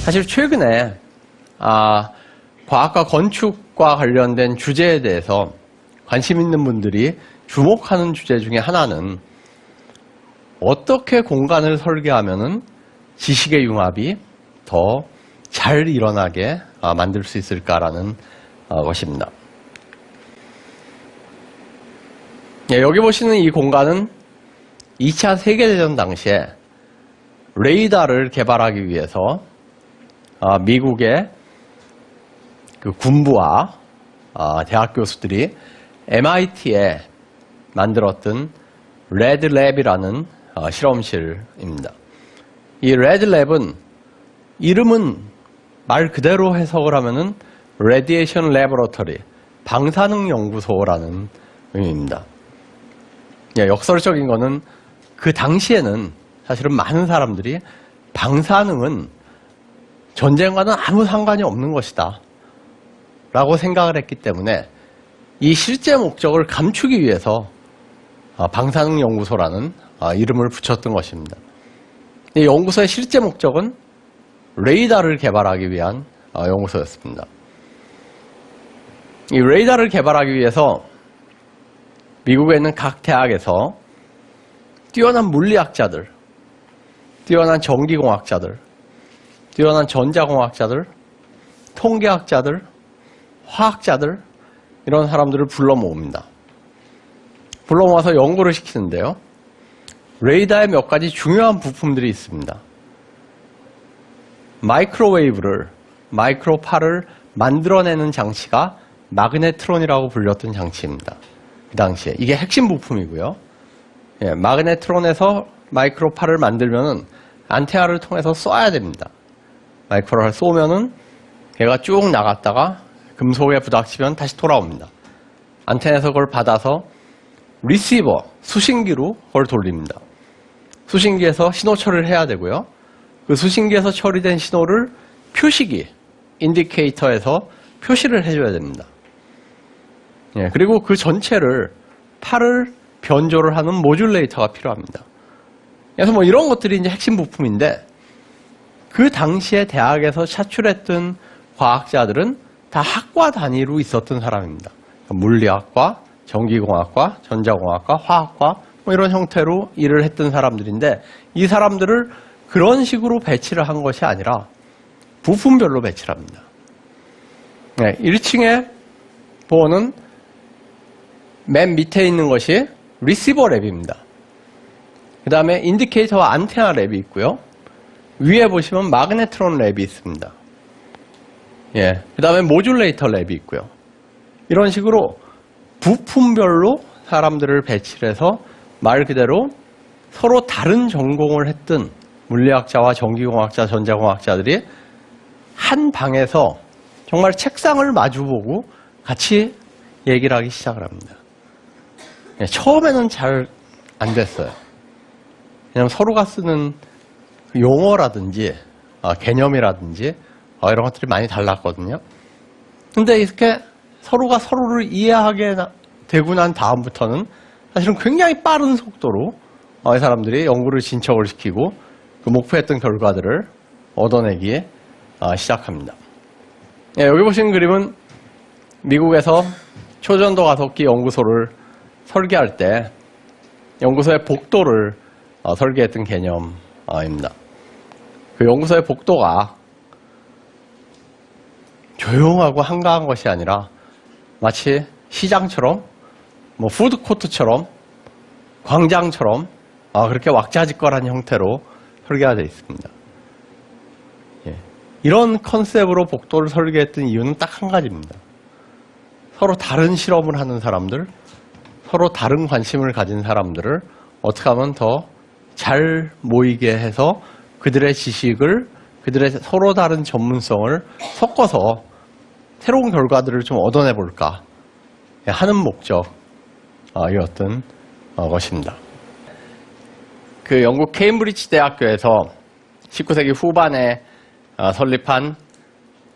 사실 최근에 과학과 건축과 관련된 주제에 대해서 관심 있는 분들이 주목하는 주제 중에 하나는 어떻게 공간을 설계하면은 지식의 융합이 더 잘 일어나게 만들 수 있을까라는 것입니다. 여기 보시는 이 공간은 2차 세계대전 당시에 레이더를 개발하기 위해서 미국의 그 군부와 대학 교수들이 MIT에 만들었던 레드랩이라는 실험실입니다. 이 레드랩은 이름은 말 그대로 해석을 하면은 Radiation Laboratory, 방사능 연구소라는 의미입니다. 역설적인 거는 그 당시에는 사실은 많은 사람들이 방사능은 전쟁과는 아무 상관이 없는 것이다 라고 생각을 했기 때문에 이 실제 목적을 감추기 위해서 방사능 연구소라는 이름을 붙였던 것입니다. 이 연구소의 실제 목적은 레이더를 개발하기 위한 연구소였습니다. 이 레이더를 개발하기 위해서 미국에 있는 각 대학에서 뛰어난 물리학자들, 뛰어난 전기공학자들, 뛰어난 전자공학자들, 통계학자들, 화학자들 이런 사람들을 불러 모읍니다. 불러 모아서 연구를 시키는데요. 레이더에 몇 가지 중요한 부품들이 있습니다. 마이크로웨이브를, 마이크로파를 만들어내는 장치가 마그네트론이라고 불렸던 장치입니다. 그 당시에. 이게 핵심 부품이고요. 마그네트론에서 마이크로파를 만들면은 안테나를 통해서 쏴야 됩니다. 마이크로파를 쏘면은 걔가 쭉 나갔다가 금속에 부닥치면 다시 돌아옵니다. 안테나에서 그걸 받아서 리시버, 수신기로 그걸 돌립니다. 수신기에서 신호 처리를 해야 되고요. 그 수신기에서 처리된 신호를 표시기, 인디케이터에서 표시를 해줘야 됩니다. 그리고 그 전체를 팔을 변조를 하는 모듈레이터가 필요합니다. 그래서 뭐 이런 것들이 이제 핵심 부품인데 그 당시에 대학에서 차출했던 과학자들은 다 학과 단위로 있었던 사람입니다. 물리학과, 전기공학과, 전자공학과, 화학과 뭐 이런 형태로 일을 했던 사람들인데 이 사람들을 그런 식으로 배치를 한 것이 아니라 부품별로 배치를 합니다. 1층에 보는 맨 밑에 있는 것이 리시버 랩입니다. 그 다음에 인디케이터와 안테나 랩이 있고요. 위에 보시면 마그네트론 랩이 있습니다. 그 다음에 모듈레이터 랩이 있고요. 이런 식으로 부품별로 사람들을 배치를 해서 말 그대로 서로 다른 전공을 했던 물리학자와 전기공학자, 전자공학자들이 한 방에서 정말 책상을 마주보고 같이 얘기를 하기 시작을 합니다. 처음에는 잘 안 됐어요. 왜냐하면 서로가 쓰는 용어라든지 개념이라든지 이런 것들이 많이 달랐거든요. 근데 이렇게 서로가 서로를 이해하게 되고 난 다음부터는 사실은 굉장히 빠른 속도로 이 사람들이 연구를 진척을 시키고 그 목표했던 결과들을 얻어내기 시작합니다. 여기 보시는 그림은 미국에서 초전도 가속기 연구소를 설계할 때 연구소의 복도를 설계했던 개념입니다. 그 연구소의 복도가 조용하고 한가한 것이 아니라 마치 시장처럼 뭐 푸드코트처럼 광장처럼 그렇게 왁자지껄한 형태로 설계가 되어 있습니다. 이런 컨셉으로 복도를 설계했던 이유는 딱 한 가지입니다. 서로 다른 실험을 하는 사람들, 서로 다른 관심을 가진 사람들을 어떻게 하면 더 잘 모이게 해서 그들의 지식을, 그들의 서로 다른 전문성을 섞어서 새로운 결과들을 좀 얻어내볼까 하는 목적이었던 것입니다. 그 영국 케임브리지 대학교에서 19세기 후반에 설립한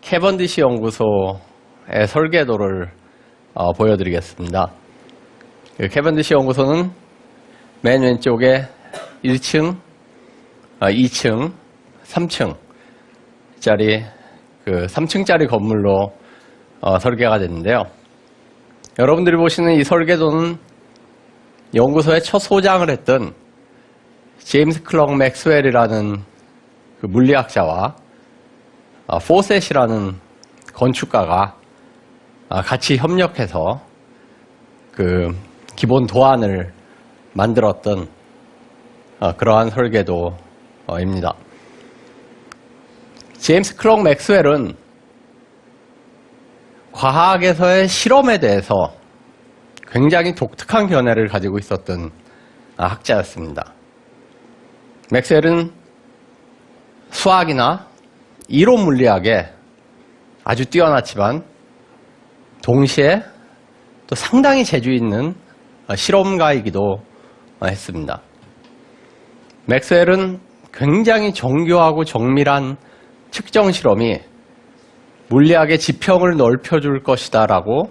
캐번디시 연구소의 설계도를 보여드리겠습니다. 그 캐번디시 연구소는 맨 왼쪽에 1층, 2층, 3층 250짜리 그 3층짜리 건물로 설계가 됐는데요. 여러분들이 보시는 이 설계도는 연구소의 첫 소장을 했던 제임스 클럭 맥스웰이라는 그 물리학자와 포셋이라는 건축가가 같이 협력해서 그 기본 도안을 만들었던 그러한 설계도입니다. 제임스 클럭 맥스웰은 과학에서의 실험에 대해서 굉장히 독특한 견해를 가지고 있었던 학자였습니다. 맥스웰은 수학이나 이론 물리학에 아주 뛰어났지만 동시에 또 상당히 재주 있는 실험가이기도 했습니다. 맥스웰은 굉장히 정교하고 정밀한 측정 실험이 물리학의 지평을 넓혀줄 것이다 라고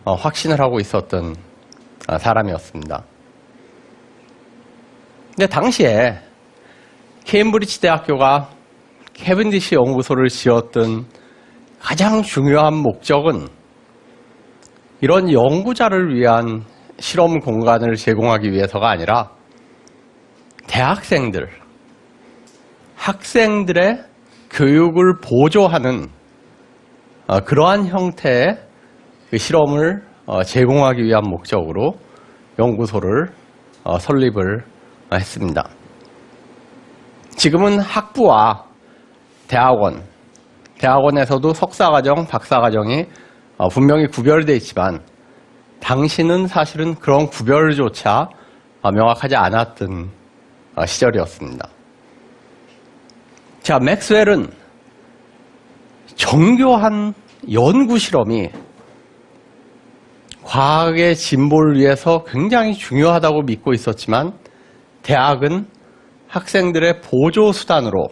확신을 하고 있었던 사람이었습니다. 근데 당시에 케임브리지 대학교가 캐벤디시 연구소를 지었던 가장 중요한 목적은 이런 연구자를 위한 실험 공간을 제공하기 위해서가 아니라 대학생들, 학생들의 교육을 보조하는 그러한 형태의 그 실험을 제공하기 위한 목적으로 연구소를 설립을 했습니다. 지금은 학부와 대학원에서도 석사과정, 박사과정이 분명히 구별되어 있지만 당시는 사실은 그런 구별조차 명확하지 않았던 시절이었습니다. 자, 맥스웰은 정교한 연구 실험이 과학의 진보를 위해서 굉장히 중요하다고 믿고 있었지만 대학은 학생들의 보조수단으로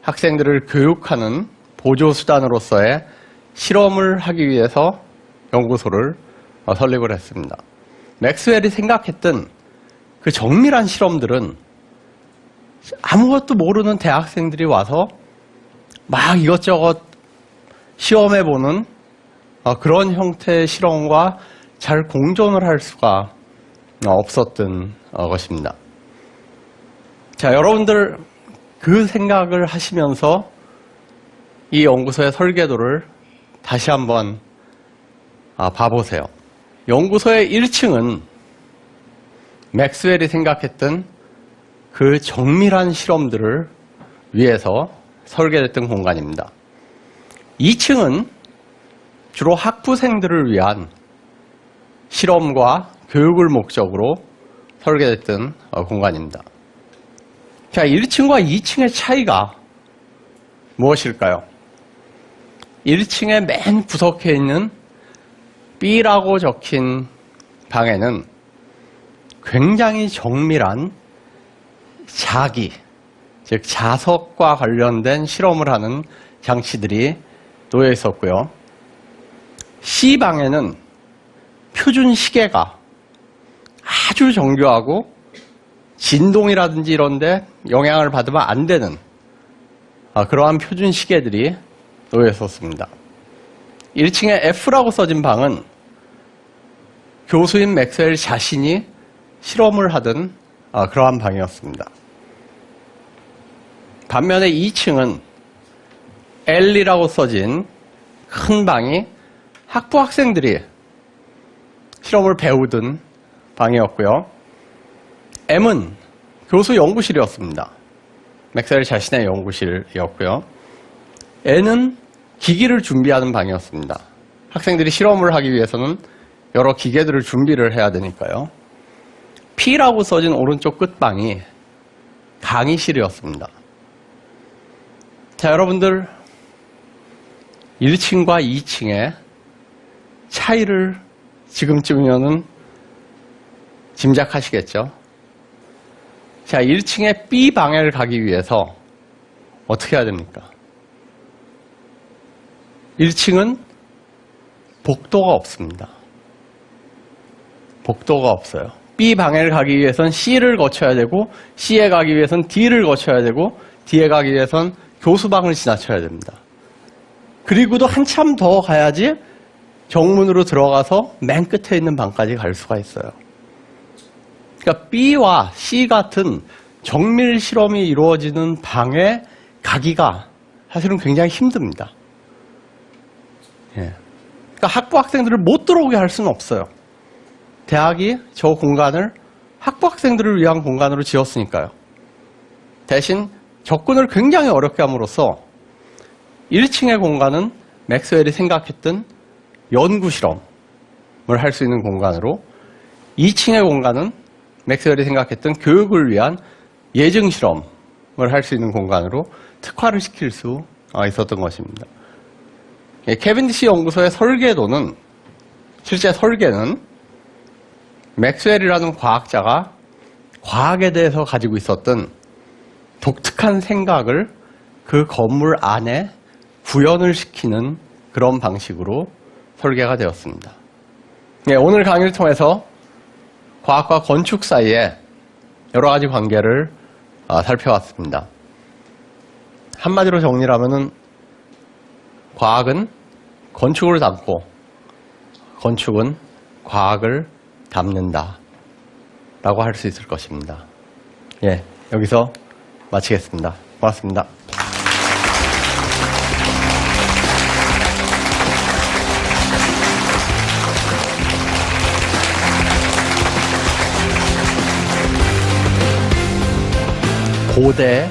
학생들을 교육하는 보조수단으로서의 실험을 하기 위해서 연구소를 설립을 했습니다. 맥스웰이 생각했던 그 정밀한 실험들은 아무것도 모르는 대학생들이 와서 막 이것저것 시험해보는 그런 형태의 실험과 잘 공존을 할 수가 없었던 것입니다. 자, 여러분들 그 생각을 하시면서 이 연구소의 설계도를 다시 한번 봐보세요. 연구소의 1층은 맥스웰이 생각했던 그 정밀한 실험들을 위해서 설계됐던 공간입니다. 2층은 주로 학부생들을 위한 실험과 교육을 목적으로 설계됐던 공간입니다. 자, 1층과 2층의 차이가 무엇일까요? 1층의 맨 구석에 있는 B라고 적힌 방에는 굉장히 정밀한 자기, 즉 자석과 관련된 실험을 하는 장치들이 놓여 있었고요. C방에는 표준 시계가 아주 정교하고 진동이라든지 이런 데 영향을 받으면 안 되는 그러한 표준 시계들이 놓여 있었습니다. 1층에 F라고 써진 방은 교수인 맥스웰 자신이 실험을 하던 그러한 방이었습니다. 반면에 2층은 L이라고 써진 큰 방이 학부 학생들이 실험을 배우던 방이었고요. M은 교수 연구실이었습니다. 맥스웰 자신의 연구실이었고요. N은 기기를 준비하는 방이었습니다. 학생들이 실험을 하기 위해서는 여러 기계들을 준비를 해야 되니까요. P라고 써진 오른쪽 끝방이 강의실이었습니다. 자, 여러분들 1층과 2층의 차이를 지금쯤이면은 짐작하시겠죠? 자, 1층에 B방을 가기 위해서 어떻게 해야 됩니까? 1층은 복도가 없습니다. 복도가 없어요. B방을 가기 위해선 C를 거쳐야 되고 C에 가기 위해선 D를 거쳐야 되고 D에 가기 위해선 교수방을 지나쳐야 됩니다. 그리고도 한참 더 가야지 정문으로 들어가서 맨 끝에 있는 방까지 갈 수가 있어요. 그러니까 B와 C 같은 정밀 실험이 이루어지는 방에 가기가 사실은 굉장히 힘듭니다. 예. 그러니까 학부 학생들을 못 들어오게 할 수는 없어요. 대학이 저 공간을 학부 학생들을 위한 공간으로 지었으니까요. 대신 접근을 굉장히 어렵게 함으로써 1층의 공간은 맥스웰이 생각했던 연구 실험을 할 수 있는 공간으로 2층의 공간은 맥스웰이 생각했던 교육을 위한 예증 실험을 할 수 있는 공간으로 특화를 시킬 수 있었던 것입니다. 캐빈디시 연구소의 설계도는 실제 설계는 맥스웰이라는 과학자가 과학에 대해서 가지고 있었던 독특한 생각을 그 건물 안에 구현을 시키는 그런 방식으로 설계가 되었습니다. 오늘 강의를 통해서 과학과 건축 사이에 여러 가지 관계를 살펴봤습니다. 한마디로 정리를 하면은 과학은 건축을 담고 건축은 과학을 담는다 라고 할 수 있을 것입니다. 예, 여기서 마치겠습니다. 고맙습니다. 고대에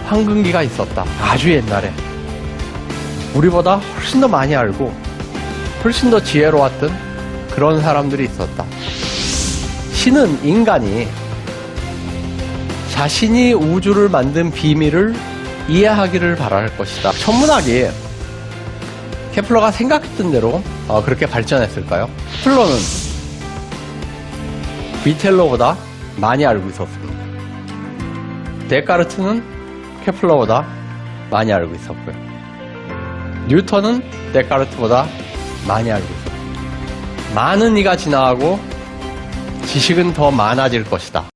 황금기가 있었다. 아주 옛날에. 우리보다 훨씬 더 많이 알고 훨씬 더 지혜로웠던 그런 사람들이 있었다. 신은 인간이 자신이 우주를 만든 비밀을 이해하기를 바랄 것이다. 천문학이 케플러가 생각했던 대로 그렇게 발전했을까요? 케플러는 미텔러보다 많이 알고 있었습니다. 데카르트는 케플러보다 많이 알고 있었고요. 뉴턴은 데카르트보다 많이 알고 있었습니다. 많은 이가 지나가고 지식은 더 많아질 것이다.